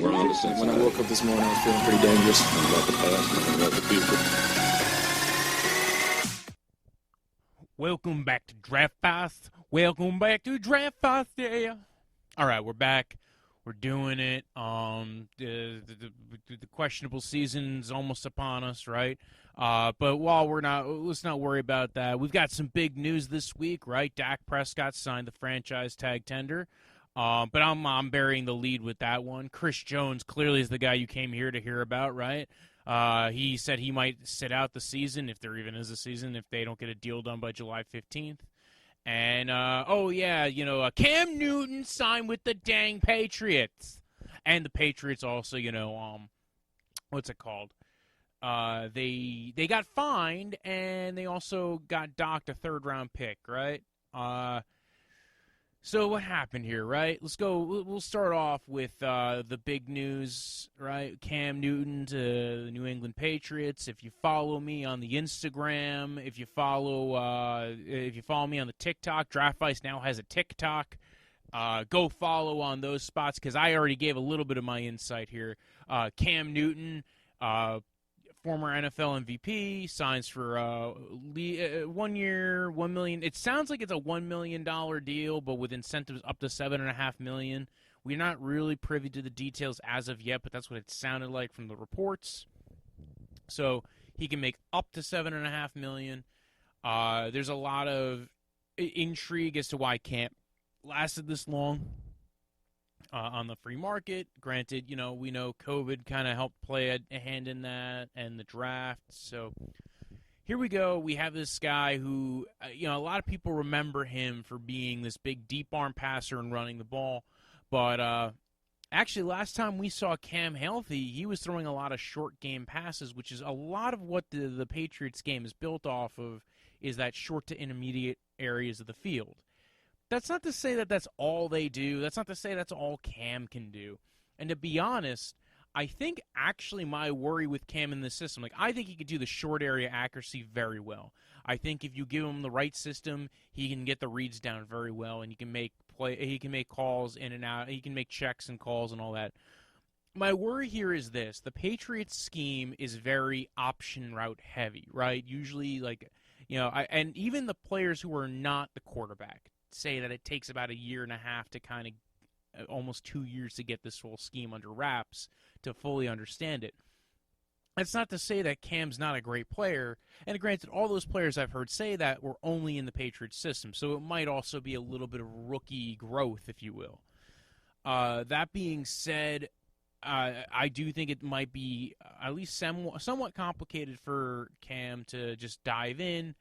We're on the same side. When I woke up this morning, I was feeling pretty dangerous. Nothing about the past, nothing about the future. Welcome back to Draftvice. Welcome back to Draftvice, yeah. All right, we're back. We're doing it. The questionable season's almost upon us, right? But let's not worry about that. We've got some big news this week, right? Dak Prescott signed the franchise tag tender. But I'm burying the lead with that one. Chris Jones clearly is the guy you came here to hear about, right? He said he might sit out the season, if there even is a season, if they don't get a deal done by July 15th. And, Cam Newton signed with the dang Patriots. And the Patriots also, what's it called? They got fined, and they also got docked a third-round pick, right? So what happened here, right? Let's go. We'll start off with the big news, right? Cam Newton to the New England Patriots. If you follow me on the Instagram, if you follow me on the TikTok, Draftvice now has a TikTok. Go follow on those spots because I already gave a little bit of my insight here. Cam Newton, former NFL MVP, signs for 1 year, $1 million. It sounds like it's a $1 million deal, but with incentives up to $7.5 million. We're not really privy to the details as of yet, but that's what it sounded like from the reports. So he can make up to $7.5 million. There's a lot of intrigue as to why Camp lasted this long. On the free market. Granted, we know COVID kind of helped play a hand in that and the draft. So here we go. We have this guy who, a lot of people remember him for being this big deep arm passer and running the ball. But actually, last time we saw Cam healthy, he was throwing a lot of short game passes, which is a lot of what the Patriots game is built off of, is that short to intermediate areas of the field. That's not to say that that's all they do. That's not to say that's all Cam can do. And to be honest, I think actually my worry with Cam in this system, I think he could do the short area accuracy very well. I think if you give him the right system, he can get the reads down very well, and he can make calls in and out. He can make checks and calls and all that. My worry here is this: the Patriots scheme is very option route heavy, right? Usually, and even the players who are not the quarterback say that it takes about 1.5 years to kind of almost 2 years to get this whole scheme under wraps to fully understand it. That's not to say that Cam's not a great player, and granted, all those players I've heard say that were only in the Patriots system, so it might also be a little bit of rookie growth, if you will. That being said, I do think it might be at least somewhat complicated for Cam to just dive in.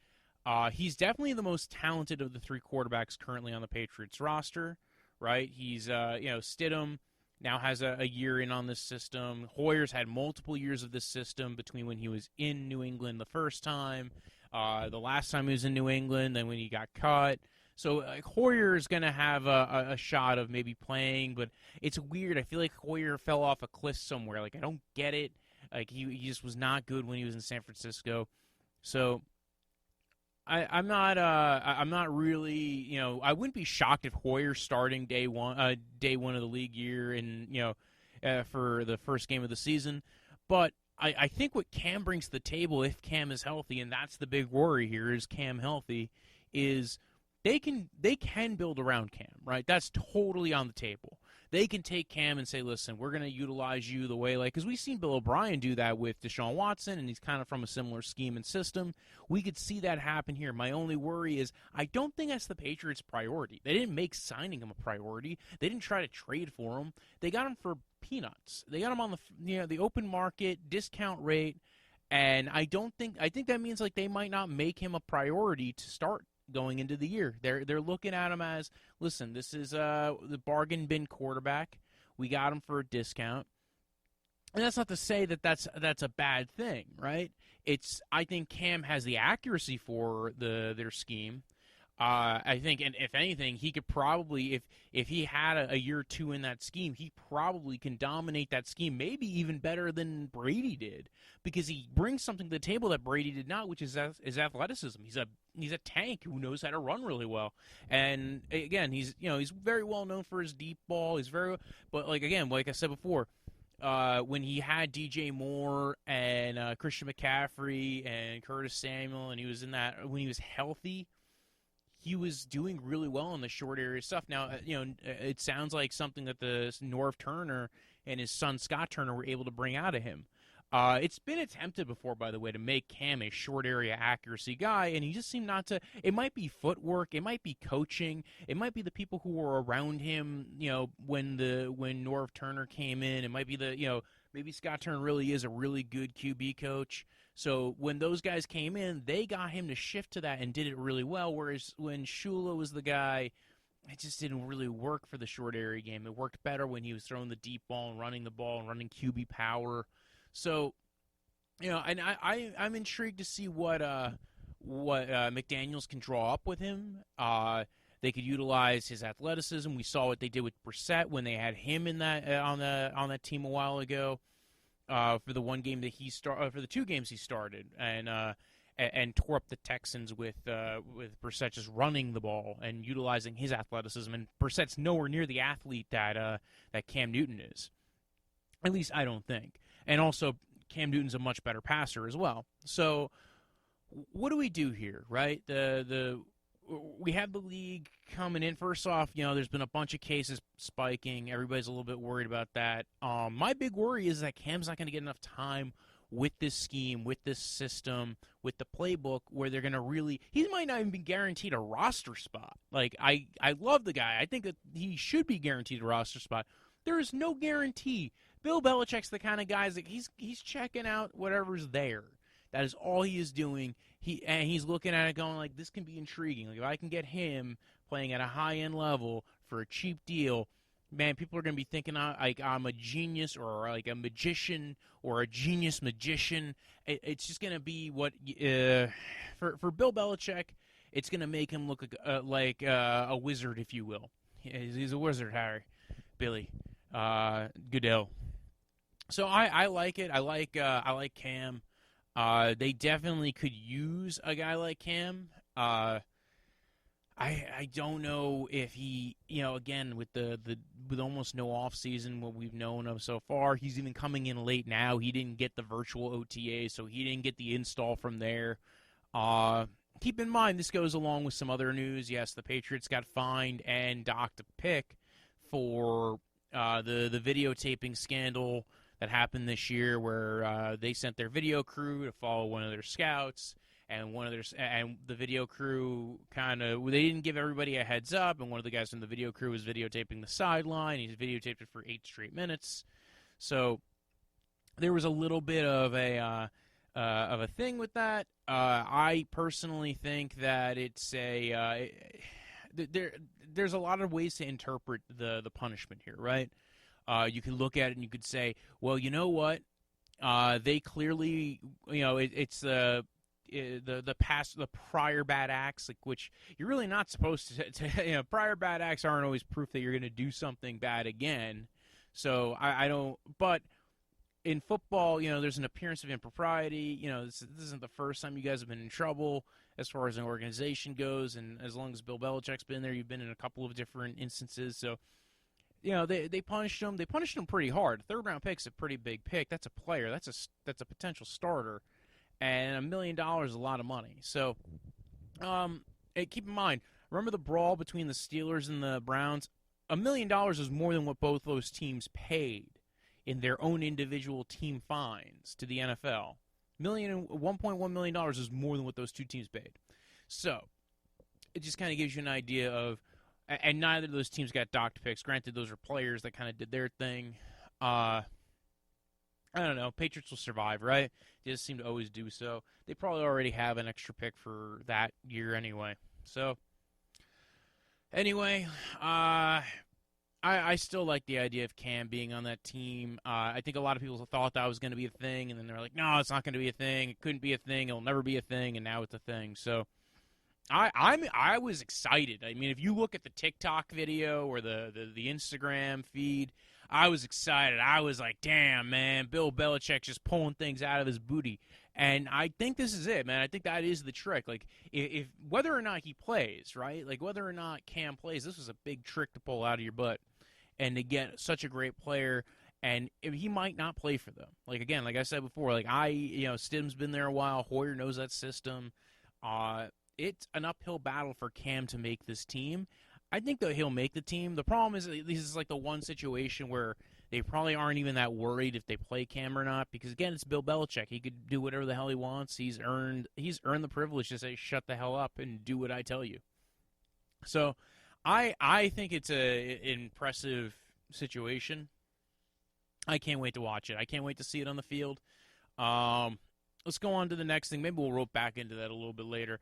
He's definitely the most talented of the three quarterbacks currently on the Patriots roster, right? He's, Stidham now has a year in on this system. Hoyer's had multiple years of this system between when he was in New England the first time, the last time he was in New England, then when he got cut. So Hoyer is going to have a shot of maybe playing, but it's weird. I feel like Hoyer fell off a cliff somewhere. I don't get it. He just was not good when he was in San Francisco. So I'm not really, I wouldn't be shocked if Hoyer starting day one of the league year and, for the first game of the season. But I think what Cam brings to the table, if Cam is healthy, and that's the big worry here, is Cam healthy, is they can build around Cam, right? That's totally on the table. They can take Cam and say, listen, we're going to utilize you the way, because we've seen Bill O'Brien do that with Deshaun Watson, and he's kind of from a similar scheme and system. We could see that happen here. My only worry is I don't think that's the Patriots' priority. They didn't make signing him a priority. They didn't try to trade for him. They got him for peanuts. They got him on the open market, discount rate, and I think that means they might not make him a priority to start going into the year. They're looking at him as, listen, this is the bargain bin quarterback. We got him for a discount. And that's not to say that that's a bad thing, right? I think Cam has the accuracy for their scheme. I think, and if anything, he could probably, if he had a year or two in that scheme, he probably can dominate that scheme, maybe even better than Brady did, because he brings something to the table that Brady did not, which is his athleticism. He's a tank who knows how to run really well, and again, he's very well known for his deep ball. But like I said before, when he had DJ Moore and Christian McCaffrey and Curtis Samuel, and he was when he was healthy, he was doing really well in the short area stuff. Now, it sounds like something that the Norv Turner and his son Scott Turner were able to bring out of him. It's been attempted before, by the way, to make Cam a short area accuracy guy, and he just seemed not to. It might be footwork, it might be coaching, it might be the people who were around him. When Norv Turner came in, it might be maybe Scott Turner really is a really good QB coach. So when those guys came in, they got him to shift to that and did it really well. Whereas when Shula was the guy, it just didn't really work for the short area game. It worked better when he was throwing the deep ball and running the ball and running QB power. So, and I'm intrigued to see what McDaniels can draw up with him. They could utilize his athleticism. We saw what they did with Brissett when they had him in that on that team a while ago. For the one game that for the two games he started, and tore up the Texans with Brissett just running the ball and utilizing his athleticism. And Brissett's nowhere near the athlete that Cam Newton is. At least I don't think. And also, Cam Newton's a much better passer as well. So, what do we do here, right? We have the league coming in. First off, there's been a bunch of cases spiking. Everybody's a little bit worried about that. My big worry is that Cam's not going to get enough time with this scheme, with this system, with the playbook, where they're going to really – he might not even be guaranteed a roster spot. Like, I love the guy. I think that he should be guaranteed a roster spot. There is no guarantee. Bill Belichick's the kind of guy that he's checking out whatever's there. That is all he is doing. He's looking at it going like, this can be intriguing. Like, if I can get him playing at a high-end level for a cheap deal, man, people are going to be thinking like I'm a genius or like a magician or a genius magician. It's just going to be what for Bill Belichick, it's going to make him look like a wizard, if you will. He's a wizard, Harry. Billy Goodell. So I like it. I like Cam. They definitely could use a guy like Cam. I don't know if he, again, with with almost no off season, what we've known of so far, he's even coming in late now. He didn't get the virtual OTA, so he didn't get the install from there. Keep in mind, this goes along with some other news. Yes, the Patriots got fined and docked a pick for the videotaping scandal that happened this year, where they sent their video crew to follow one of their scouts, and the video crew they didn't give everybody a heads up, and one of the guys from the video crew was videotaping the sideline. He videotaped it for 8 straight minutes. So there was a little bit of a thing with that. I personally think that it's there's a lot of ways to interpret the punishment here, right? You can look at it and you could say, well, you know what? They clearly, it's the prior bad acts, like, which you're really not supposed to prior bad acts aren't always proof that you're going to do something bad again. So I don't, but in football, there's an appearance of impropriety. This isn't the first time you guys have been in trouble as far as an organization goes. And as long as Bill Belichick's been there, you've been in a couple of different instances. So, they punished him. They punished him pretty hard. Third-round pick's a pretty big pick. That's a player. That's a potential starter. And $1 million is a lot of money. So, keep in mind, remember the brawl between the Steelers and the Browns? $1 million is more than what both those teams paid in their own individual team fines to the NFL. $1.1 million is more than what those two teams paid. So, it just kind of gives you an idea of, and neither of those teams got docked picks. Granted, those are players that kind of did their thing. I don't know. Patriots will survive, right? They just seem to always do so. They probably already have an extra pick for that year anyway. So, anyway, I still like the idea of Cam being on that team. I think a lot of people thought that was going to be a thing, and then they're like, no, it's not going to be a thing. It couldn't be a thing. It'll never be a thing, and now it's a thing. So, I was excited. I mean, if you look at the TikTok video or the Instagram feed, I was excited. I was like, damn, man, Bill Belichick just pulling things out of his booty. And I think this is it, man. I think that is the trick. Like, if whether or not he plays, right? Like, whether or not Cam plays, this was a big trick to pull out of your butt and to get such a great player And he might not play for them. Like, again, like I said before, Stidham's been there a while. Hoyer knows that system. It's an uphill battle for Cam to make this team. I think that he'll make the team. The problem is this is like the one situation where they probably aren't even that worried if they play Cam or not, because again, it's Bill Belichick. He could do whatever the hell he wants. He's earned the privilege to say shut the hell up and do what I tell you. So I think it's an impressive situation. I can't wait to watch it. I can't wait to see it on the field. Let's go on to the next thing. Maybe we'll rope back into that a little bit later.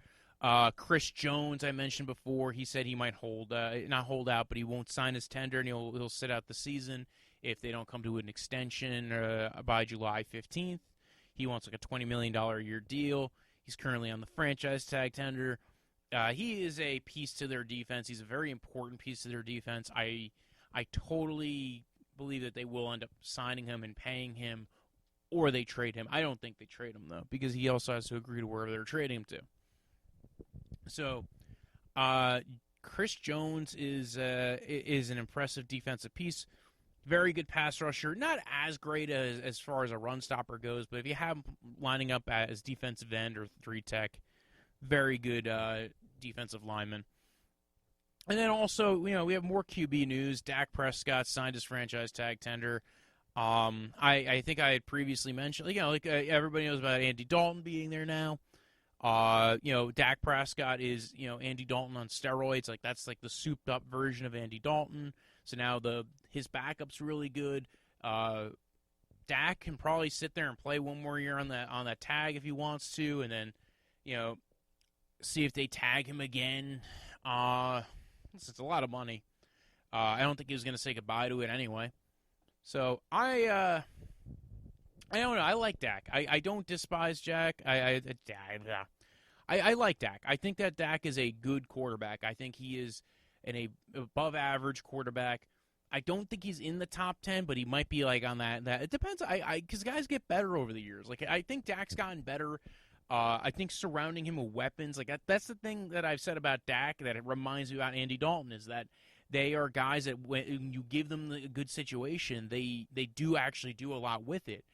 Chris Jones, I mentioned before, he said he might not hold out, but he won't sign his tender, and he'll sit out the season if they don't come to an extension by July 15th. He wants like a $20 million a year deal. He's currently on the franchise tag tender. He is a piece to their defense. He's a very important piece to their defense. I totally believe that they will end up signing him and paying him, or they trade him. I don't think they trade him, though, because he also has to agree to wherever they're trading him to. So, Chris Jones is an impressive defensive piece. Very good pass rusher. Not as great as far as a run stopper goes, but if you have him lining up as defensive end or 3-tech, very good defensive lineman. And then also, we have more QB news. Dak Prescott signed his franchise tag tender. I think I had previously mentioned, everybody knows about Andy Dalton being there now. Dak Prescott is, Andy Dalton on steroids. Like, that's like the souped up version of Andy Dalton. So now his backup's really good. Dak can probably sit there and play one more year on that tag if he wants to, and then, see if they tag him again. It's a lot of money. I don't think he was going to say goodbye to it anyway. So I don't know. I like Dak. I don't despise Jack. I like Dak. I think that Dak is a good quarterback. I think he is an above average quarterback. I don't think he's in the top 10, but he might be like on that. It depends. Because guys get better over the years. Like, I think Dak's gotten better. I think surrounding him with weapons, like that's the thing that I've said about Dak that it reminds me about Andy Dalton, is that they are guys that when you give them a good situation, they do actually do a lot with it.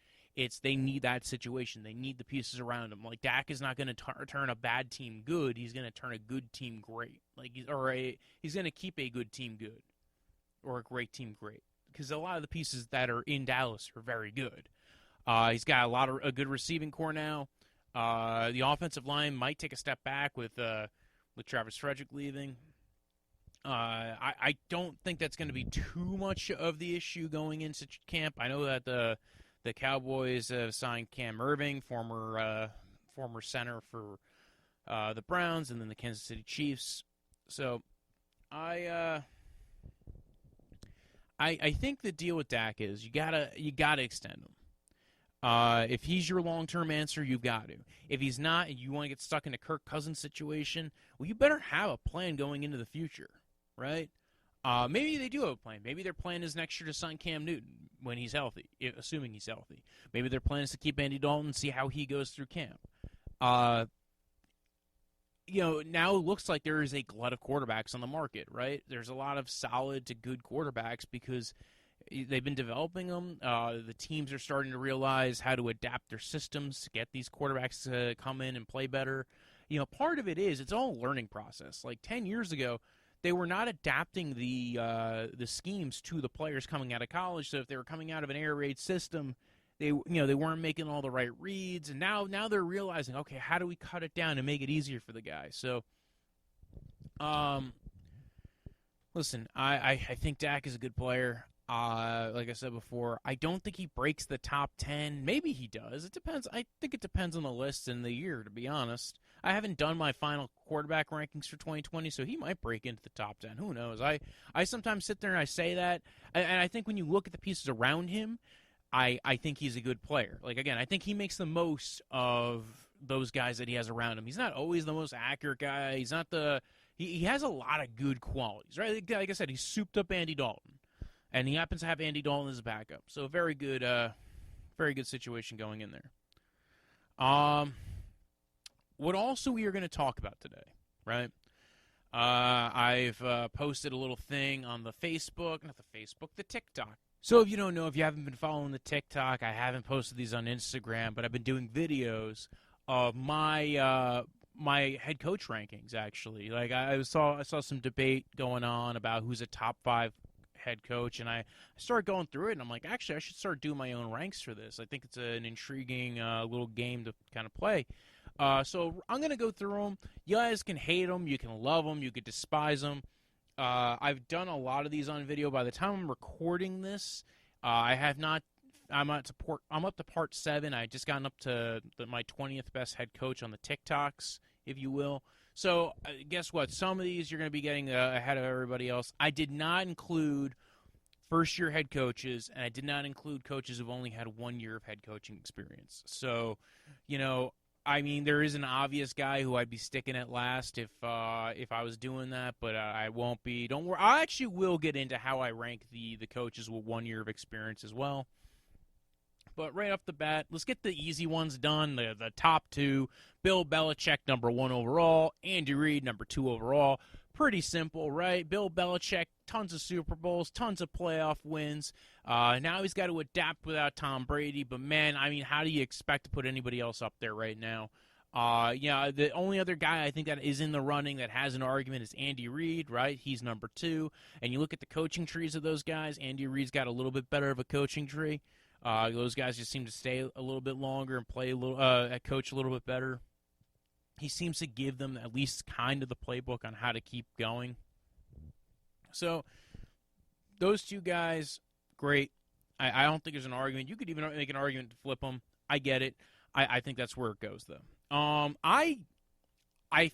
They need that situation. They need the pieces around them. Like, Dak is not going to turn a bad team good. He's going to turn a good team great. He's going to keep a good team good or a great team great, because a lot of the pieces that are in Dallas are very good. He's got a good receiving core now. The offensive line might take a step back with Travis Frederick leaving. I don't think that's going to be too much of the issue going into camp. I know that the Cowboys have signed Cam Irving, former center for the Browns, and then the Kansas City Chiefs. So I think the deal with Dak is you gotta extend him. If he's your long-term answer, you've got to. If he's not, and you want to get stuck in a Kirk Cousins situation, well, you better have a plan going into the future, right? Maybe they do have a plan. Maybe their plan is next year to sign Cam Newton when he's healthy, assuming he's healthy. Maybe their plan is to keep Andy Dalton, see how he goes through camp. Now it looks like there is a glut of quarterbacks on the market, right? There's a lot of solid to good quarterbacks because they've been developing them. The teams are starting to realize how to adapt their systems to get these quarterbacks to come in and play better. Part of it is it's all a learning process. Like 10 years ago, they were not adapting the schemes to the players coming out of college. So if they were coming out of an air raid system, they weren't making all the right reads. And now they're realizing, okay, how do we cut it down and make it easier for the guys? So, listen, I think Dak is a good player. Like I said before, I don't think he breaks the top 10. Maybe he does. It depends. I think it depends on the list and the year, to be honest. I haven't done my final quarterback rankings for 2020, so he might break into the top 10. Who knows? I sometimes sit there and I say that, and I think when you look at the pieces around him, I think he's a good player. Like, again, I think he makes the most of those guys that he has around him. He's not always the most accurate guy. He's not he has a lot of good qualities, right? Like I said, he's souped up Andy Dalton. And he happens to have Andy Dalton as a backup. So very good situation going in there. What also we are going to talk about today, right? I've posted a little thing on the TikTok. So if you don't know, if you haven't been following the TikTok, I haven't posted these on Instagram, but I've been doing videos of my head coach rankings. Actually, like I saw some debate going on about who's a top 5 head coach, and I started going through it, and I'm like, actually, I should start doing my own ranks for this. I think it's an intriguing little game to kind of play. So I'm gonna go through them. You guys can hate them, you can love them, you can despise them. I've done a lot of these on video. By the time I'm recording this, I have not. I'm up to part 7. I just gotten up to my 20th best head coach on the TikToks, if you will. So guess what? Some of these you're going to be getting ahead of everybody else. I did not include first-year head coaches, and I did not include coaches who've only had 1 year of head coaching experience. So, I mean, there is an obvious guy who I'd be sticking at last if I was doing that, but I won't be. Don't worry. I actually will get into how I rank the coaches with 1 year of experience as well. But right off the bat, let's get the easy ones done. The top 2, Bill Belichick, number 1 overall. Andy Reid, number 2 overall. Pretty simple, right? Bill Belichick, tons of Super Bowls, tons of playoff wins. Now he's got to adapt without Tom Brady. But, man, I mean, how do you expect to put anybody else up there right now? The only other guy I think that is in the running that has an argument is Andy Reid, right? He's number 2. And you look at the coaching trees of those guys, Andy Reid's got a little bit better of a coaching tree. Those guys just seem to stay a little bit longer and play a little, coach a little bit better. He seems to give them at least kind of the playbook on how to keep going. So those 2 guys, great. I don't think there's an argument. You could even make an argument to flip them. I get it. I think that's where it goes, though. I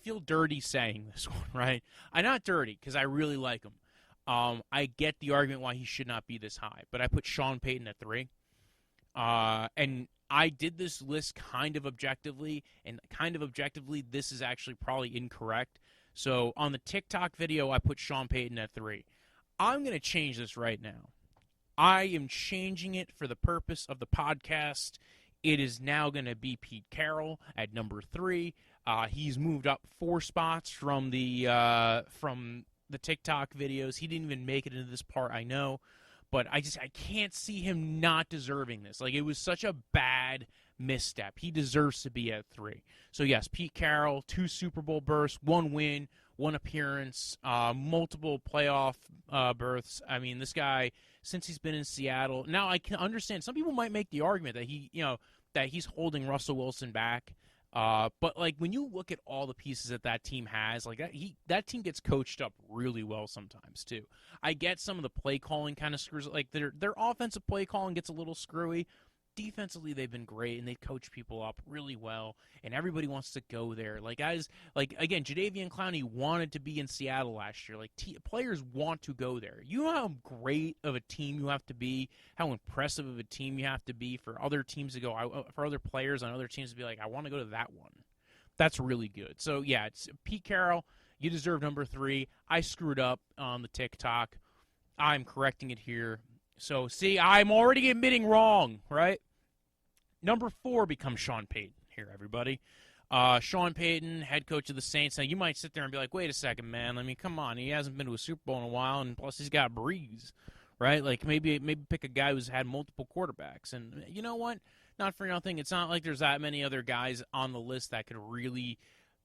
feel dirty saying this one, right? I'm not dirty because I really like him. I get the argument why he should not be this high, but I put Sean Payton at 3. And I did this list kind of objectively, and kind of objectively, this is actually probably incorrect. So on the TikTok video, I put Sean Payton at 3. I'm going to change this right now. I am changing it for the purpose of the podcast. It is now going to be Pete Carroll at number 3. He's moved up 4 spots from the TikTok videos. He didn't even make it into this part, I know. But I can't see him not deserving this. Like, it was such a bad misstep. He deserves to be at 3. So, yes, Pete Carroll, 2 Super Bowl berths, 1 win, 1 appearance, multiple playoff berths. I mean, this guy, since he's been in Seattle, now I can understand. Some people might make the argument that that he's holding Russell Wilson back. But like when you look at all the pieces that team has, like that team gets coached up really well sometimes too. I get some of the play calling kind of screws, like their offensive play calling gets a little screwy. Defensively, they've been great and they coach people up really well, and everybody wants to go there. Like guys, like again, Jadeveon Clowney wanted to be in Seattle last year. Like players want to go there. You know how great of a team you have to be, how impressive of a team you have to be for other teams to go, for other players on other teams to be like, I want to go to that one. That's really good. So yeah, it's Pete Carroll. You deserve number 3. I screwed up on the TikTok. I'm correcting it here. So see, I'm already admitting wrong, right? Number 4 becomes Sean Payton here, everybody. Sean Payton, head coach of the Saints. Now, you might sit there and be like, wait a second, man. I mean, come on. He hasn't been to a Super Bowl in a while, and plus he's got Breeze, right? Like, maybe pick a guy who's had multiple quarterbacks. And you know what? Not for nothing. It's not like there's that many other guys on the list that could really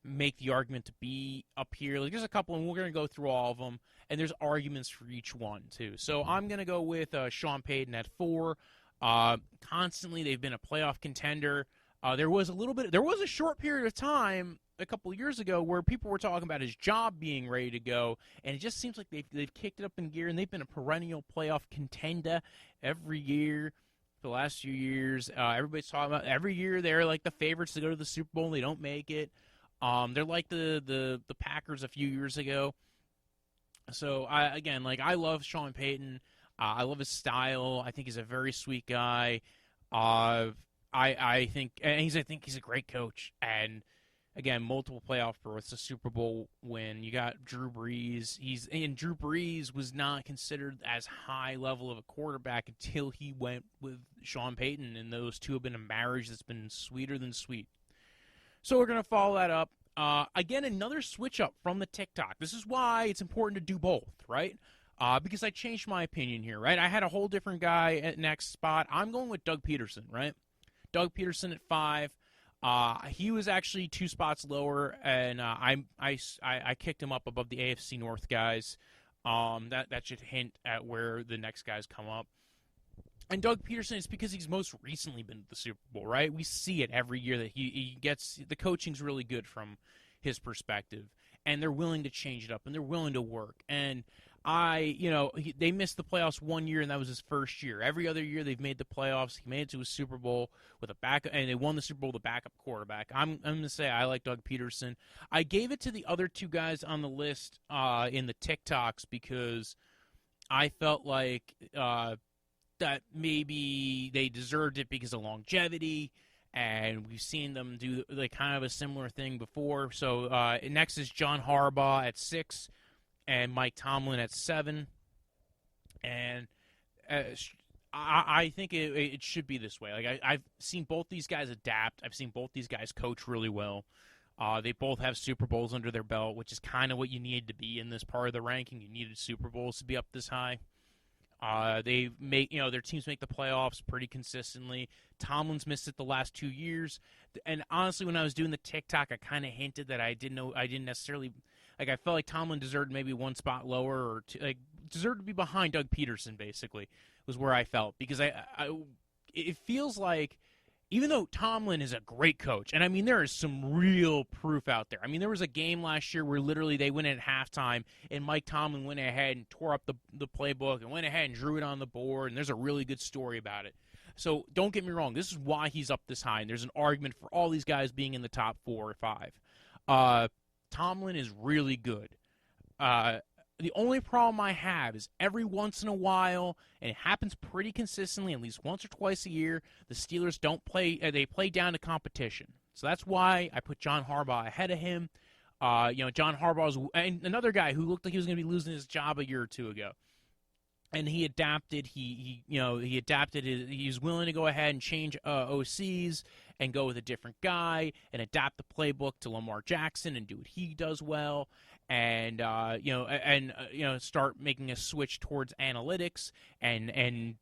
make the argument to be up here. Like, there's a couple, and we're going to go through all of them, and there's arguments for each one, too. So I'm going to go with Sean Payton at 4. Constantly, they've been a playoff contender. There was a short period of time a couple of years ago where people were talking about his job being ready to go, and it just seems like they've kicked it up in gear, and they've been a perennial playoff contender every year for the last few years. Everybody's talking about every year they're like the favorites to go to the Super Bowl, and they don't make it. They're like the Packers a few years ago. So I love Sean Payton. I love his style. I think he's a very sweet guy. I think he's a great coach. And again, multiple playoff berths, a Super Bowl win. You got Drew Brees. Drew Brees was not considered as high level of a quarterback until he went with Sean Payton, and those two have been a marriage that's been sweeter than sweet. So we're gonna follow that up. Again, another switch up from the TikTok. This is why it's important to do both, right? because I changed my opinion here, right? I had a whole different guy at next spot. I'm going with Doug Peterson, right? Doug Peterson at 5. He was actually 2 spots lower, and I kicked him up above the AFC North guys. That should hint at where the next guys come up. And Doug Peterson is because he's most recently been to the Super Bowl, right? We see it every year that he gets the coaching's really good from his perspective, and they're willing to change it up, and they're willing to work. And they missed the playoffs one year, and that was his first year. Every other year they've made the playoffs. He made it to a Super Bowl with a backup, and they won the Super Bowl with a backup quarterback. I'm going to say I like Doug Peterson. I gave it to the other 2 guys on the list in the TikToks because I felt like that maybe they deserved it because of longevity, and we've seen them do like kind of a similar thing before. So next is John Harbaugh at 6. And Mike Tomlin at 7, and I think it should be this way. Like I've seen both these guys adapt. I've seen both these guys coach really well. They both have Super Bowls under their belt, which is kind of what you need to be in this part of the ranking. You needed Super Bowls to be up this high. They make their teams make the playoffs pretty consistently. Tomlin's missed it the last 2 years, and honestly, when I was doing the TikTok, I kind of hinted that I didn't necessarily. Like, I felt like Tomlin deserved maybe 1 spot lower or 2, like deserved to be behind Doug Peterson, basically, was where I felt. Because it feels like, even though Tomlin is a great coach, and I mean, there is some real proof out there. I mean, there was a game last year where literally they went at halftime, and Mike Tomlin went ahead and tore up the playbook and went ahead and drew it on the board, and there's a really good story about it. So don't get me wrong. This is why he's up this high, and there's an argument for all these guys being in the top 4 or 5. Tomlin is really good. The only problem I have is every once in a while, and it happens pretty consistently, at least once or twice a year, the Steelers don't play. They play down to competition. So that's why I put John Harbaugh ahead of him. John Harbaugh's and another guy who looked like he was going to be losing his job a year or 2 ago. And he adapted. He adapted. He was willing to go ahead and change OCs and go with a different guy and adapt the playbook to Lamar Jackson and do what he does well, and start making a switch towards analytics and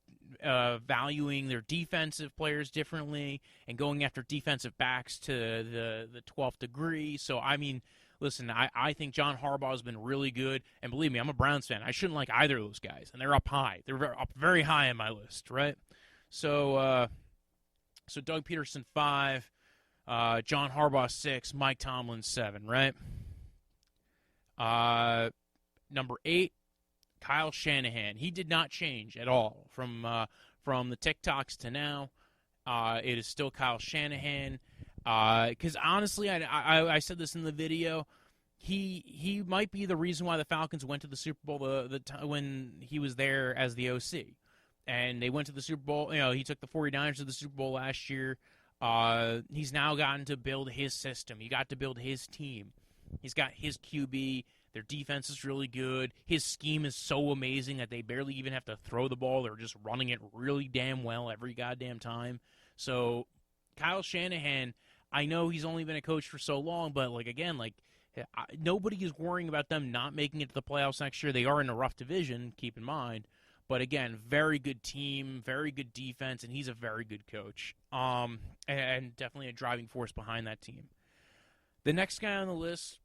valuing their defensive players differently and going after defensive backs to the 12th degree. So I mean. Listen, I think John Harbaugh has been really good, and believe me, I'm a Browns fan. I shouldn't like either of those guys, and they're up high. They're up very high on my list, right? So Doug Peterson 5, John Harbaugh 6, Mike Tomlin 7, right? Number 8, Kyle Shanahan. He did not change at all from the TikToks to now. It is still Kyle Shanahan. Because honestly, I said this in the video, he might be the reason why the Falcons went to the Super Bowl when he was there as the OC, and they went to the Super Bowl. He took the 49ers to the Super Bowl last year. He's now gotten to build his system. He got to build his team. He's got his QB. Their defense is really good. His scheme is so amazing that they barely even have to throw the ball. They're just running it really damn well every goddamn time. So Kyle Shanahan. I know he's only been a coach for so long, but nobody is worrying about them not making it to the playoffs next year. They are in a rough division, keep in mind. But again, very good team, very good defense, and he's a very good coach. And definitely a driving force behind that team. The next guy on the list,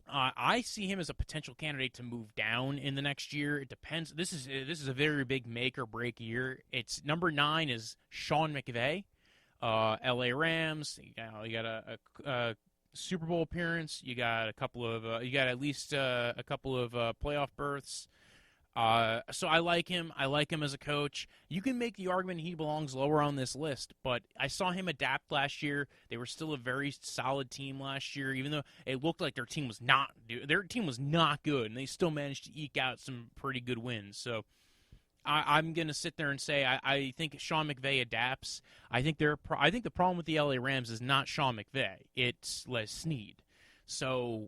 I see him as a potential candidate to move down in the next year. It depends. This is a very big make or break year. It's number 9 is Sean McVay. L.A. Rams. You got a Super Bowl appearance. You got at least a couple of playoff berths. So I like him. I like him as a coach. You can make the argument he belongs lower on this list, but I saw him adapt last year. They were still a very solid team last year, even though it looked like their team was not good, and they still managed to eke out some pretty good wins. So. I'm going to sit there and say I think Sean McVay adapts. I think the problem with the LA Rams is not Sean McVay. It's Les Snead. So,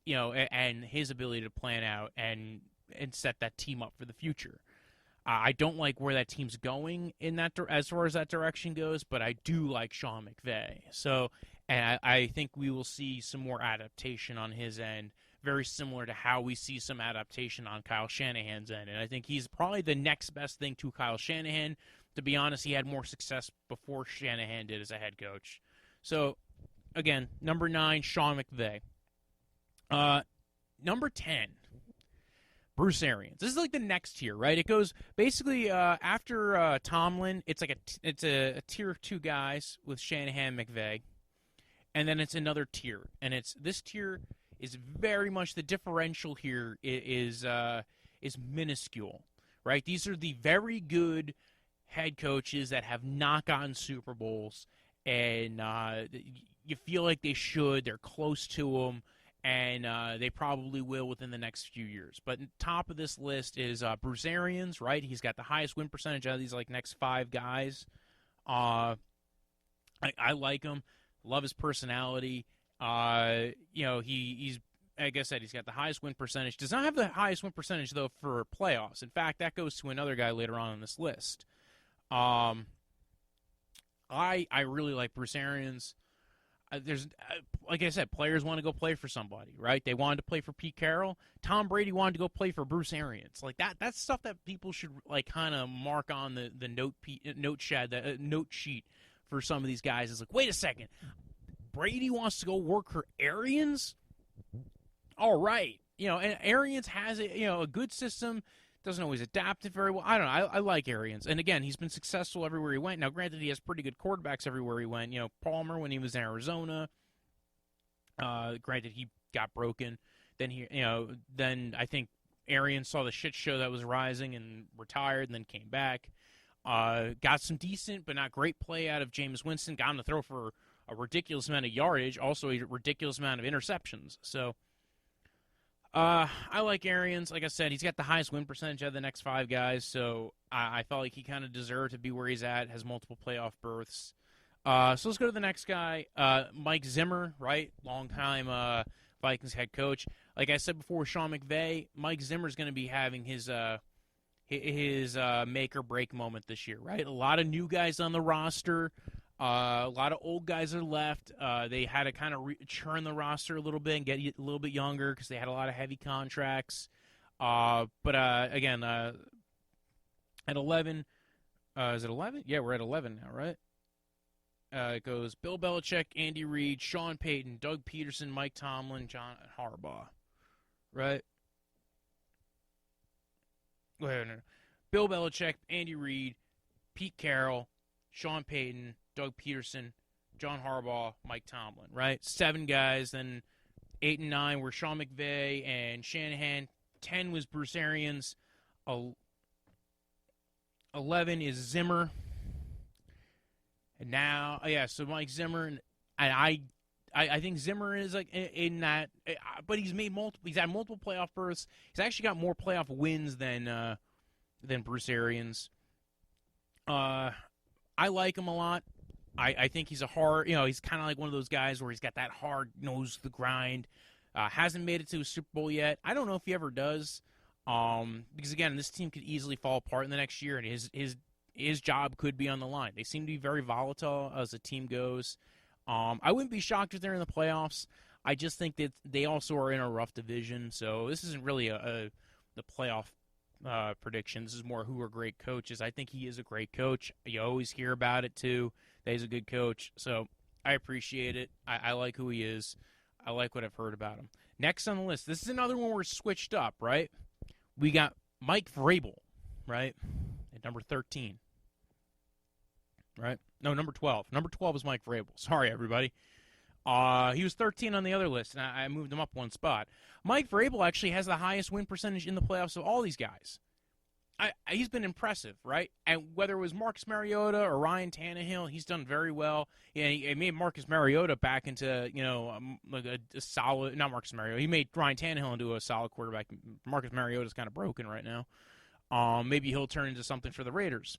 and his ability to plan out and set that team up for the future. I don't like where that team's going in that as far as that direction goes, but I do like Sean McVay. So, and I think we will see some more adaptation on his end very similar to how we see some adaptation on Kyle Shanahan's end. And I think he's probably the next best thing to Kyle Shanahan. To be honest, he had more success before Shanahan did as a head coach. So, again, number 9, Sean McVay. Number 10, Bruce Arians. This is like the next tier, right? It goes basically after Tomlin. It's like a tier of 2 guys with Shanahan, McVay, and then it's another tier, and it's this tier is very much the differential here is minuscule, right? These are the very good head coaches that have not gotten Super Bowls, and you feel like they should. They're close to them. And they probably will within the next few years. But top of this list is Bruce Arians, right? He's got the highest win percentage out of these next 5 guys. I like him. Love his personality. He's like I said, he's got the highest win percentage. Does not have the highest win percentage though for playoffs. In fact, that goes to another guy later on this list. I really like Bruce Arians. Like I said, players want to go play for somebody, right? They wanted to play for Pete Carroll. Tom Brady wanted to go play for Bruce Arians. Like that's stuff that people should kind of mark on the note sheet for some of these guys. It's like, wait a second, Brady wants to go work for Arians. All right, and Arians has a good system. Doesn't always adapt it very well. I don't know. I like Arians. And, again, he's been successful everywhere he went. Now, granted, he has pretty good quarterbacks everywhere he went. Palmer when he was in Arizona. Granted, he got broken. Then I think Arians saw the shit show that was rising and retired and then came back. Got some decent but not great play out of Jameis Winston. Got him to throw for a ridiculous amount of yardage. Also a ridiculous amount of interceptions. So, I like Arians. Like I said, he's got the highest win percentage of the next 5 guys, so I felt like he kind of deserved to be where he's at, has multiple playoff berths. So let's go to the next guy, Mike Zimmer, right? Long-time Vikings head coach. Like I said before, Sean McVay, Mike Zimmer's going to be having his make-or-break moment this year, right? A lot of new guys on the roster. A lot of old guys are left. They had to kind of churn the roster a little bit and get a little bit younger because they had a lot of heavy contracts. Again, at 11, is it 11? Yeah, we're at 11 now, right? It goes Bill Belichick, Andy Reid, Sean Payton, Doug Peterson, Mike Tomlin, John Harbaugh, right? Wait, no. Bill Belichick, Andy Reid, Pete Carroll, Sean Payton, Doug Peterson, John Harbaugh, Mike Tomlin, right? 7 guys. Then 8 and 9 were Sean McVay and Shanahan. 10 was Bruce Arians. 11 is Zimmer. And now, so Mike Zimmer, and I think Zimmer is in that, but he's had multiple playoff berths. He's actually got more playoff wins than Bruce Arians. I like him a lot. I think he's he's kind of like one of those guys where he's got that hard nose to the grind. Hasn't made it to a Super Bowl yet. I don't know if he ever does. Because again, this team could easily fall apart in the next year, and his job could be on the line. They seem to be very volatile as the team goes. I wouldn't be shocked if they're in the playoffs. I just think that they also are in a rough division, so this isn't really the playoff prediction. This is more who are great coaches. I think he is a great coach. You always hear about it too, that he's a good coach. So I appreciate it. I like who he is. I like what I've heard about him. Next on the list, this is another one where we're switched up, right? We got Mike Vrabel, right, at number 13. Right? No, number 12. Number 12 is Mike Vrabel. Sorry, everybody. He was 13 on the other list, and I moved him up one spot. Mike Vrabel actually has the highest win percentage in the playoffs of all these guys. He's been impressive, right? And whether it was Marcus Mariota or Ryan Tannehill, he's done very well. Yeah, he made Marcus Mariota back into, like a solid – not Marcus Mariota. He made Ryan Tannehill into a solid quarterback. Marcus Mariota's kind of broken right now. Maybe he'll turn into something for the Raiders.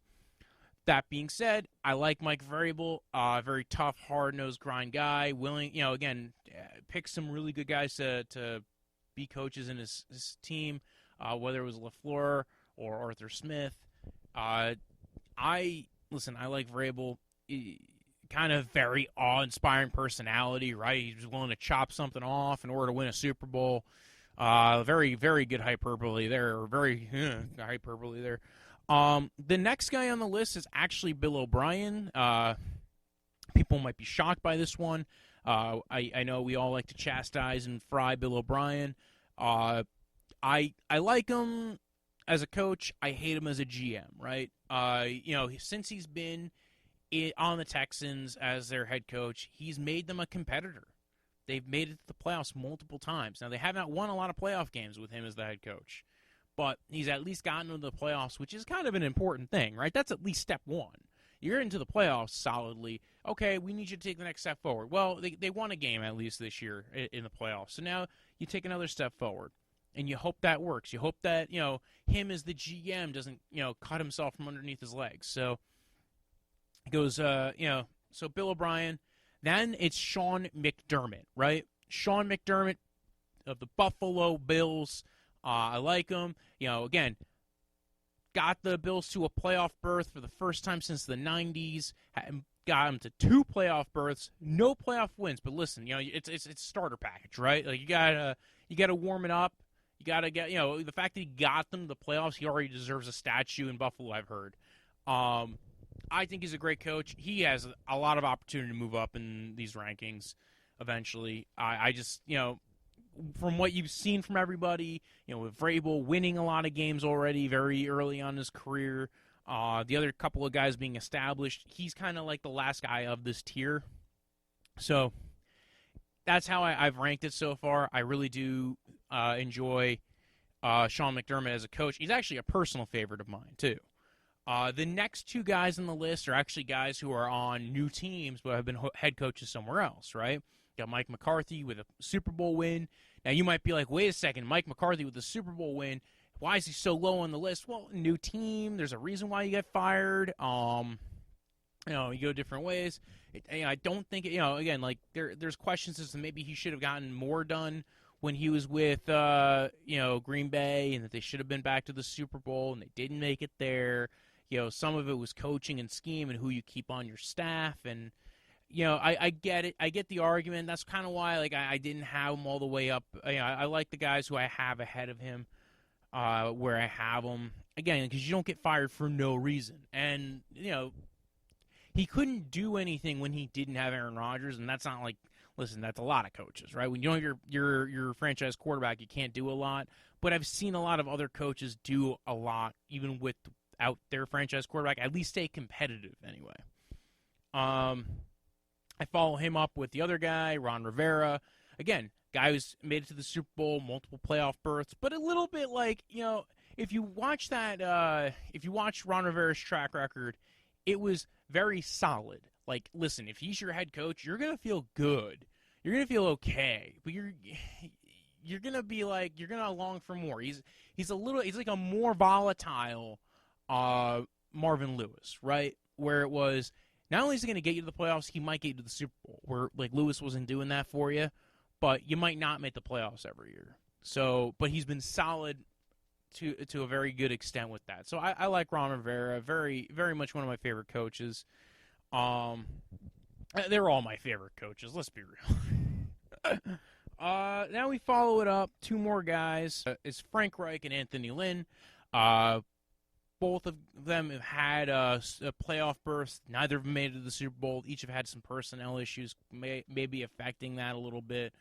That being said, I like Mike Vrabel, very tough, hard-nosed grind guy, willing, again, pick some really good guys to be coaches in his team, whether it was LaFleur or Arthur Smith. I like Vrabel, kind of very awe-inspiring personality, right? He's willing to chop something off in order to win a Super Bowl. Very, very good hyperbole there, or very hyperbole there. The next guy on the list is actually Bill O'Brien. People might be shocked by this one. I know we all like to chastise and fry Bill O'Brien. I like him as a coach. I hate him as a GM, right? Since he's been on the Texans as their head coach, he's made them a competitor. They've made it to the playoffs multiple times. Now, they have not won a lot of playoff games with him as the head coach, but he's at least gotten to the playoffs, which is kind of an important thing, right? That's at least step one. You're into the playoffs solidly. Okay, we need you to take the next step forward. Well, they won a game at least this year in the playoffs. So now you take another step forward, and you hope that works. You hope that, him as the GM doesn't, cut himself from underneath his legs. So it goes, so Bill O'Brien. Then it's Sean McDermott, right? Sean McDermott of the Buffalo Bills. I like him. Again, got the Bills to a playoff berth for the first time since the 90s. Got them to 2 playoff berths, no playoff wins. But listen, it's starter package, right? Like you gotta warm it up. You gotta get, the fact that he got them to the playoffs, he already deserves a statue in Buffalo, I've heard. I think he's a great coach. He has a lot of opportunity to move up in these rankings eventually. I just, from what you've seen from everybody, with Vrabel winning a lot of games already very early on in his career, the other couple of guys being established, he's kind of like the last guy of this tier. So that's how I've ranked it so far. I really do enjoy Sean McDermott as a coach. He's actually a personal favorite of mine, too. The next 2 guys on the list are actually guys who are on new teams but have been head coaches somewhere else, right? Got Mike McCarthy with a Super Bowl win. Now, you might be like, wait a second, Mike McCarthy with a Super Bowl win, why is he so low on the list? Well, new team, there's a reason why you get fired. You go different ways. I don't think, again, like there's questions as to maybe he should have gotten more done when he was with, Green Bay, and that they should have been back to the Super Bowl, and they didn't make it there. Some of it was coaching and scheme and who you keep on your staff. And, I get it. I get the argument. That's kind of why, I didn't have him all the way up. I like the guys who I have ahead of him where I have them. Again, because you don't get fired for no reason. And, he couldn't do anything when he didn't have Aaron Rodgers, and that's not like, listen, that's a lot of coaches, right? When you don't have your franchise quarterback, you can't do a lot. But I've seen a lot of other coaches do a lot, even without their franchise quarterback, at least stay competitive anyway. I follow him up with the other guy, Ron Rivera. Again, guy who's made it to the Super Bowl, multiple playoff berths, but a little bit like, if you watch Ron Rivera's track record, it was very solid. Like, listen, if he's your head coach, you're going to feel good. You're going to feel okay. But you're going to be like, you're going to long for more. He's like a more volatile Marvin Lewis, right? Where it was, not only is he going to get you to the playoffs, he might get you to the Super Bowl, where, like, Lewis wasn't doing that for you, but you might not make the playoffs every year. So, but he's been solid to a very good extent with that. So I like Ron Rivera, very, very much one of my favorite coaches. They're all my favorite coaches, let's be real. Now we follow it up. 2 more guys. It's Frank Reich and Anthony Lynn. Both of them have had a playoff berth. Neither of them made it to the Super Bowl. Each have had some personnel issues, maybe affecting that a little bit.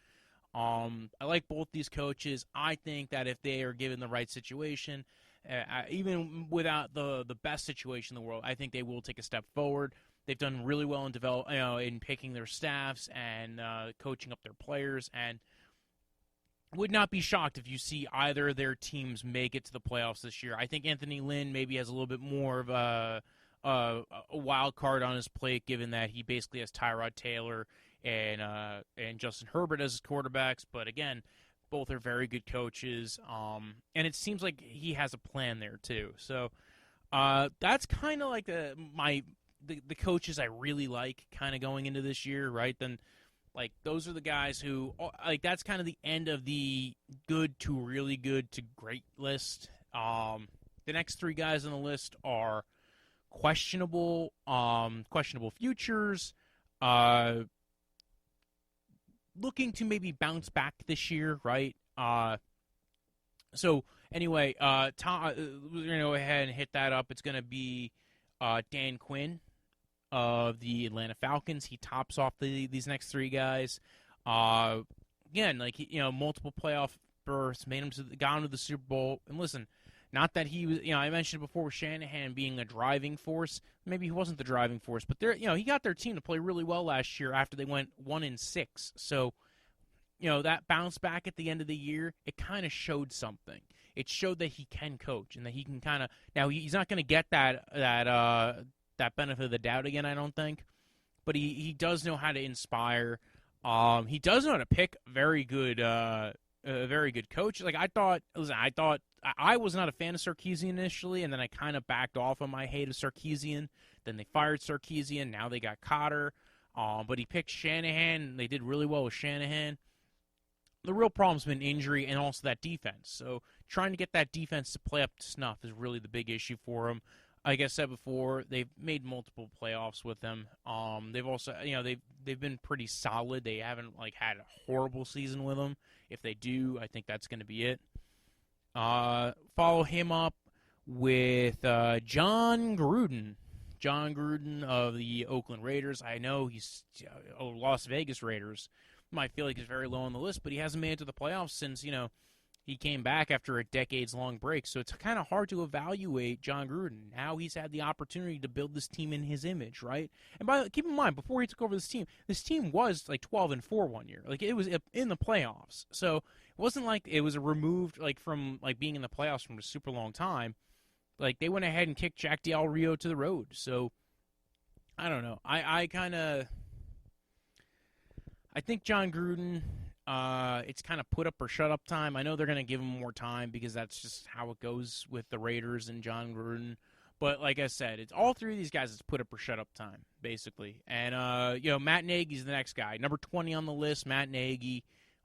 I like both these coaches. I think that if they are given the right situation, even without the best situation in the world, I think they will take a step forward. They've done really well in picking their staffs and coaching up their players, and would not be shocked if you see either of their teams make it to the playoffs this year. I think Anthony Lynn maybe has a little bit more of a wild card on his plate, given that he basically has Tyrod Taylor and Justin Herbert as his quarterbacks. But again, both are very good coaches, and it seems like he has a plan there too. So that's kind of like the coaches I really like kind of going into this year, right? Then, like, those are the guys who, like, that's kind of the end of the good to really good to great list. The next 3 guys on the list are questionable futures, looking to maybe bounce back this year, right? So anyway, Tom, we're gonna go ahead and hit that up. It's gonna be Dan Quinn of the Atlanta Falcons. He tops off these next three guys. Again, like multiple playoff berths, got him to the Super Bowl. And listen, not that he was, I mentioned before Shanahan being a driving force. Maybe he wasn't the driving force, but he got their team to play really well last year after they went 1-6. So, that bounce back at the end of the year, it kind of showed something. It showed that he can coach and that he can kind of. Now he's not going to get that benefit of the doubt again, I don't think, but he does know how to inspire. He does know how to pick a very good coach. Like I thought I was not a fan of Sarkisian initially, and then I kind of backed off on my hate of Sarkisian. Then they fired Sarkisian. Now they got Cotter. But he picked Shanahan. They did really well with Shanahan. The real problem's been injury and also that defense. So trying to get that defense to play up to snuff is really the big issue for him. Like I said before, they've made multiple playoffs with them. They've also, they've been pretty solid. They haven't had a horrible season with them. If they do, I think that's going to be it. Follow him up with John Gruden. John Gruden of the Oakland Raiders. I know he's Las Vegas Raiders. Might feel like he's very low on the list, but he hasn't made it to the playoffs since he came back after a decades-long break. So it's kind of hard to evaluate John Gruden. Now he's had the opportunity to build this team in his image, right? And keep in mind, before he took over this team was 12-4 one year. It was in the playoffs. So it wasn't like it was removed from being in the playoffs from a super long time. They went ahead and kicked Jack Del Rio to the road. So I don't know. I think John Gruden, it's kind of put up or shut up time. I know they're going to give him more time because that's just how it goes with the Raiders and John Gruden. But like I said, it's all three of these guys. It's put up or shut up time, basically. And Matt Nagy's the next guy, number 20 on the list. Matt Nagy.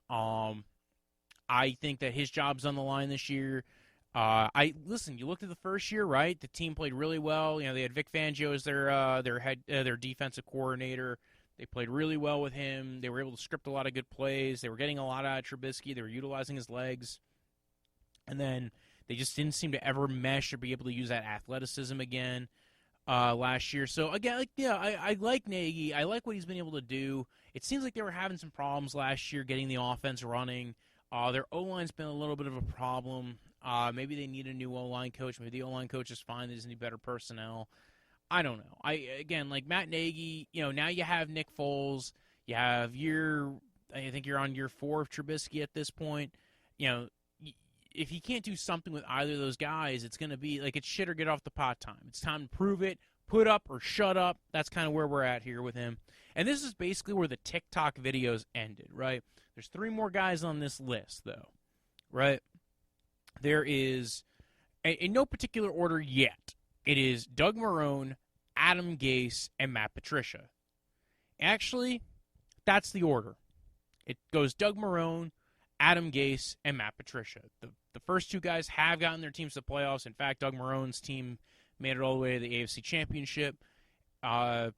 I think that his job's on the line this year. You looked at the first year, right? The team played really well. They had Vic Fangio as their defensive coordinator. They played really well with him. They were able to script a lot of good plays. They were getting a lot out of Trubisky. They were utilizing his legs. And then they just didn't seem to ever mesh or be able to use that athleticism again last year. So, again, I like Nagy. I like what he's been able to do. It seems like they were having some problems last year getting the offense running. Their O-line's been a little bit of a problem. Maybe they need a new O-line coach. Maybe the O-line coach is fine. They just need better personnel. I don't know. Matt Nagy, now you have Nick Foles. You have I think you're on year 4 of Trubisky at this point. If you can't do something with either of those guys, it's going to be it's shit or get off the pot time. It's time to prove it, put up or shut up. That's kind of where we're at here with him. And this is basically where the TikTok videos ended, right? There's 3 more guys on this list, though, right? There is, in no particular order yet, it is Doug Marrone, Adam Gase, and Matt Patricia. Actually, that's the order. It goes Doug Marrone, Adam Gase, and Matt Patricia. The first 2 guys have gotten their teams to the playoffs. In fact, Doug Marrone's team made it all the way to the AFC Championship. I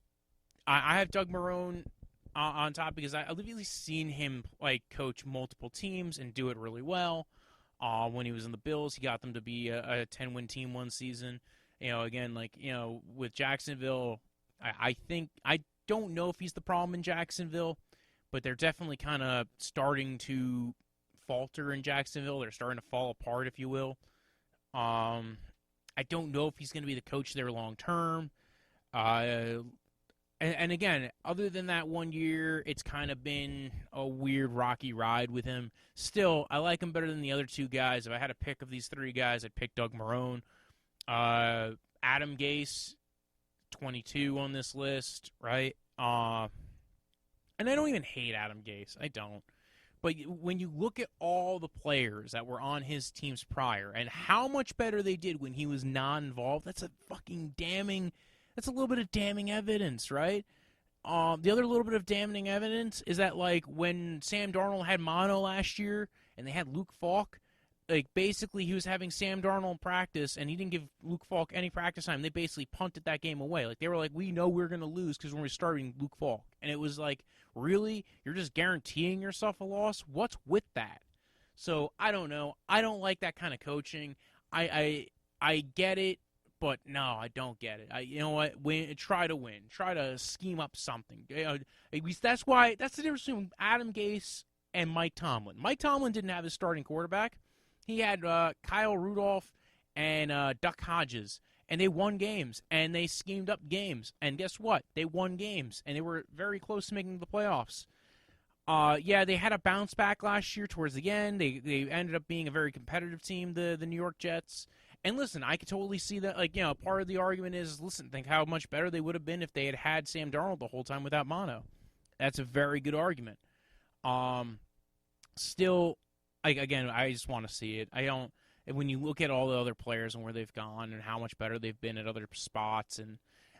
have Doug Marrone on top because I've really seen him coach multiple teams and do it really well. When he was in the Bills, he got them to be a 10-win team one season. With Jacksonville, I don't know if he's the problem in Jacksonville, but they're definitely kind of starting to falter in Jacksonville. They're starting to fall apart, if you will. I don't know if he's going to be the coach there long term. And again, other than that 1 year, it's kind of been a weird, rocky ride with him. Still, I like him better than the other 2 guys. If I had a pick of these 3 guys, I'd pick Doug Marrone. Adam Gase, 22 on this list, right? And I don't even hate Adam Gase. I don't. But when you look at all the players that were on his teams prior and how much better they did when he was non-involved, that's a fucking damning... That's a little bit of damning evidence, right? The other little bit of damning evidence is that, when Sam Darnold had mono last year and they had Luke Falk, basically he was having Sam Darnold in practice and he didn't give Luke Falk any practice time. They basically punted that game away. They were we know we're going to lose because we're starting Luke Falk. And it was really? You're just guaranteeing yourself a loss? What's with that? So I don't know. I don't like that kind of coaching. I get it, but no, I don't get it. You know what? Try to win. Try to scheme up something. At least that's the difference between Adam Gase and Mike Tomlin. Mike Tomlin didn't have his starting quarterback. He had Kyle Rudolph and Duck Hodges, and they won games, and they schemed up games. And guess what? They won games, and they were very close to making the playoffs. Yeah, they had a bounce back last year towards the end. They ended up being a very competitive team, the New York Jets. And listen, I could totally see that. Part of the argument is, listen, think how much better they would have been if they had Sam Darnold the whole time without Mono. That's a very good argument. Still, again, I just want to see it. I don't. When you look at all the other players and where they've gone and how much better they've been at other spots, and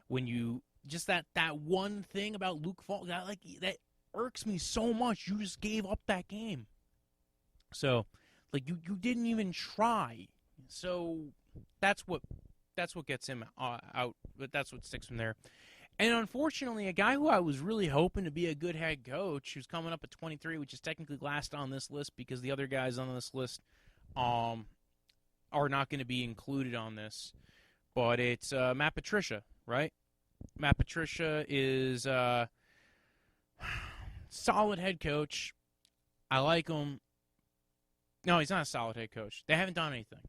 when you just that one thing about Luke Falk, that irks me so much. You just gave up that game. So, you didn't even try. So that's what gets him out. But that's what sticks him there. And unfortunately, a guy who I was really hoping to be a good head coach, who's coming up at 23, which is technically last on this list because the other guys on this list are not going to be included on this. But it's Matt Patricia, right? Matt Patricia is solid head coach. I like him. No, he's not a solid head coach. They haven't done anything.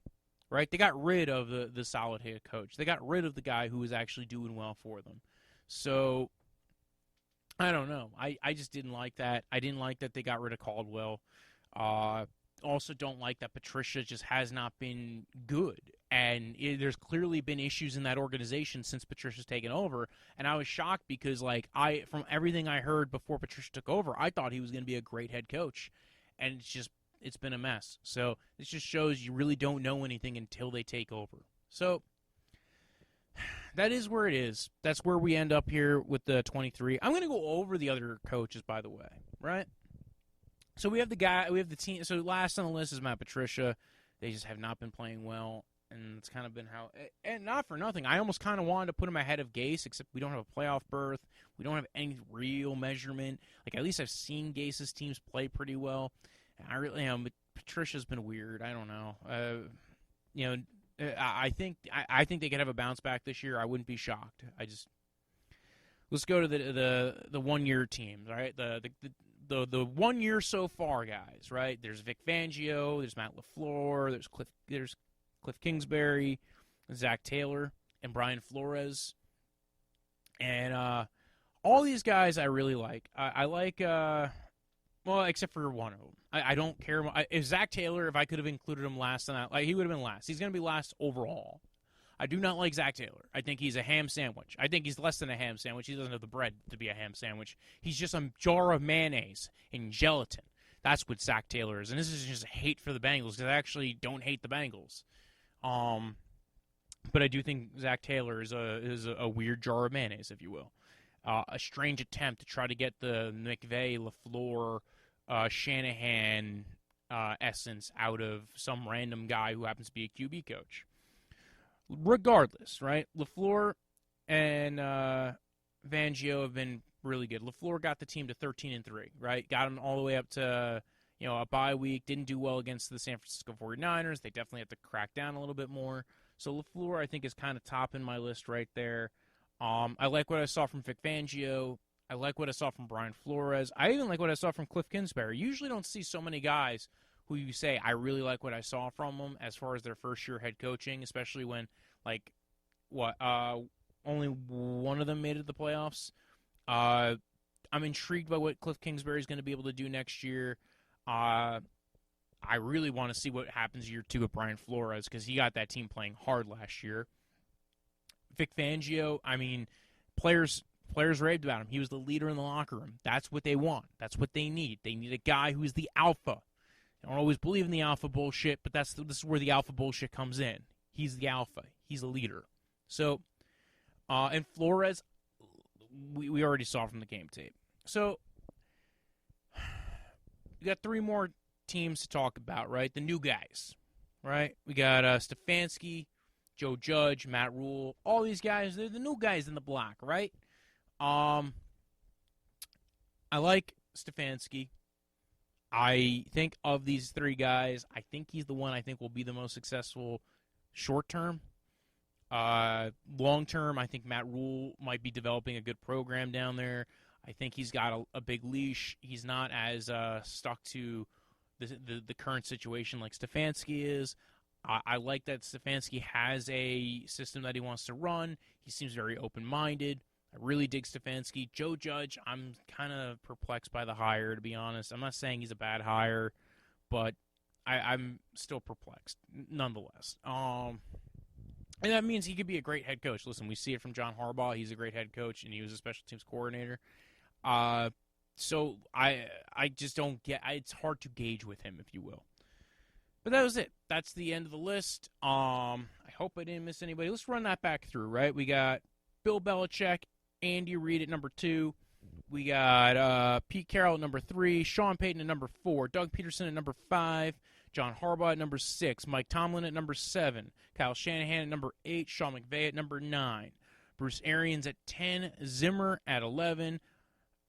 Right? They got rid of the solid head coach. They got rid of the guy who was actually doing well for them. So, I don't know. I just didn't like that. I didn't like that they got rid of Caldwell. Also don't like that Patricia just has not been good. And there's clearly been issues in that organization since Patricia's taken over. And I was shocked because, from everything I heard before Patricia took over, I thought he was going to be a great head coach. And it's been a mess. So this just shows you really don't know anything until they take over. So that is where it is. That's where we end up here with the 23. I'm going to go over the other coaches, by the way, right? So we have the team. So last on the list is Matt Patricia. They just have not been playing well, and it's kind of been how. And not for nothing, I almost kind of wanted to put him ahead of Gase, except we don't have a playoff berth. We don't have any real measurement. At least I've seen Gase's teams play pretty well. I really am, but Patricia's been weird. I don't know. I think they could have a bounce back this year. I wouldn't be shocked. Let's go to the 1 year teams. All right, the 1 year so far guys. Right, there's Vic Fangio, there's Matt LaFleur, there's Cliff Kingsbury, Zach Taylor, and Brian Flores, and all these guys I really like. I like. Well, except for one of them. I don't care. If Zach Taylor, if I could have included him last on that, he would have been last. He's going to be last overall. I do not like Zach Taylor. I think he's a ham sandwich. I think he's less than a ham sandwich. He doesn't have the bread to be a ham sandwich. He's just a jar of mayonnaise and gelatin. That's what Zach Taylor is. And this is just hate for the Bengals because I actually don't hate the Bengals. But I do think Zach Taylor is a weird jar of mayonnaise, if you will. A strange attempt to try to get the McVay, LaFleur, Shanahan essence out of some random guy who happens to be a QB coach. Regardless, right? LaFleur and Fangio have been really good. LaFleur got the team to 13-3, right? Got them all the way up to a bye week. Didn't do well against the San Francisco 49ers. They definitely have to crack down a little bit more. So LaFleur, I think, is kind of topping my list right there. I like what I saw from Vic Fangio. I like what I saw from Brian Flores. I even like what I saw from Cliff Kingsbury. You usually don't see so many guys who you say, I really like what I saw from them as far as their first-year head coaching, especially when, only one of them made it to the playoffs. I'm intrigued by what Cliff Kingsbury is going to be able to do next year. I really want to see what happens year 2 with Brian Flores because he got that team playing hard last year. Vic Fangio, players raved about him. He was the leader in the locker room. That's what they want. That's what they need. They need a guy who's the alpha. I don't always believe in the alpha bullshit, but this is where the alpha bullshit comes in. He's the alpha. He's a leader. So, and Flores, we already saw from the game tape. So, we got 3 more teams to talk about, right? The new guys, right? We got Stefanski, Joe Judge, Matt Rule, all these guys. They're the new guys in the block, right? I like Stefanski. I think of these three guys, I think he's the one I think will be the most successful short term. Long term, I think Matt Rule might be developing a good program down there. I think he's got a big leash. He's not as stuck to the current situation like Stefanski is. I like that Stefanski has a system that he wants to run. He seems very open-minded. I really dig Stefanski. Joe Judge, I'm kind of perplexed by the hire, to be honest. I'm not saying he's a bad hire, but I'm still perplexed nonetheless. And that means he could be a great head coach. Listen, we see it from John Harbaugh. He's a great head coach, and he was a special teams coordinator. So I just don't get. It's hard to gauge with him, if you will. But that was it. That's the end of the list. I hope I didn't miss anybody. Let's run that back through. Right, we got Bill Belichick, Andy Reid at number 2. We got Pete Carroll at number 3, Sean Payton at number 4, Doug Peterson at number 5, John Harbaugh at number 6, Mike Tomlin at number 7, Kyle Shanahan at number 8, Sean McVay at number 9, Bruce Arians at 10, Zimmer at 11,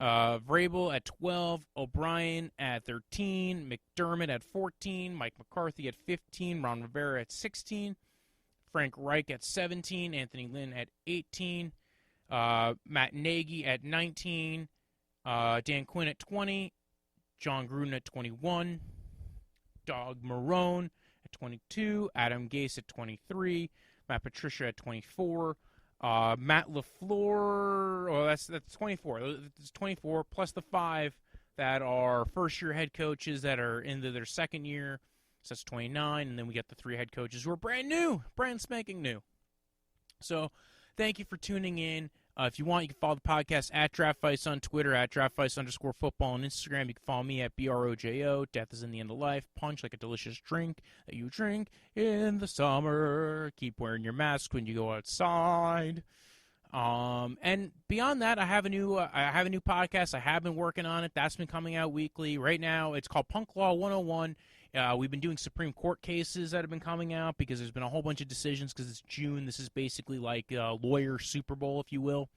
Vrabel at 12, O'Brien at 13, McDermott at 14, Mike McCarthy at 15, Ron Rivera at 16, Frank Reich at 17, Anthony Lynn at 18, Matt Nagy at 19, Dan Quinn at 20, John Gruden at 21, Doug Marrone at 22, Adam Gase at 23, Matt Patricia at 24, Matt LaFleur, well, that's 24. It's 24 plus the 5 that are first-year head coaches that are into their second year. So that's 29, and then we get the 3 head coaches who are brand spanking new. So thank you for tuning in. If you want, you can follow the podcast at Draftvice on Twitter, at Draftvice_football on Instagram. You can follow me at BROJO. Death is in the end of life. Punch like a delicious drink that you drink in the summer. Keep wearing your mask when you go outside. And beyond that, I have a new podcast. I have been working on it. That's been coming out weekly. Right now, it's called Punk Law 101. We've been doing Supreme Court cases that have been coming out because there's been a whole bunch of decisions because it's June. This is basically like a lawyer Super Bowl, if you will.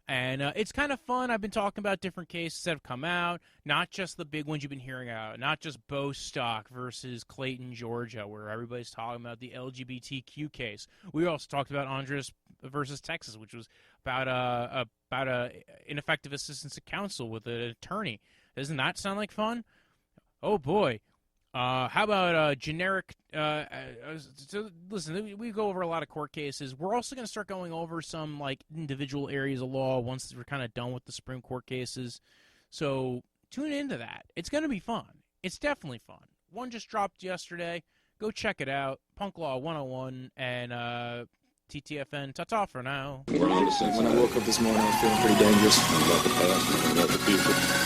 And it's kind of fun. I've been talking about different cases that have come out, not just the big ones you've been hearing about, not just Bostock versus Clayton, Georgia, where everybody's talking about the LGBTQ case. We also talked about Andres versus Texas, which was about a ineffective assistance to counsel with an attorney. Doesn't that sound like fun? Oh, boy. How about generic? So listen, we go over a lot of court cases. We're also going to start going over some like individual areas of law once we're kind of done with the Supreme Court cases. So tune into that. It's going to be fun. It's definitely fun. One just dropped yesterday. Go check it out. Punk Law 101 and TTFN. Ta-ta for now. We're on the same When I side. woke up this morning, I was feeling pretty dangerous. About the past and about the future.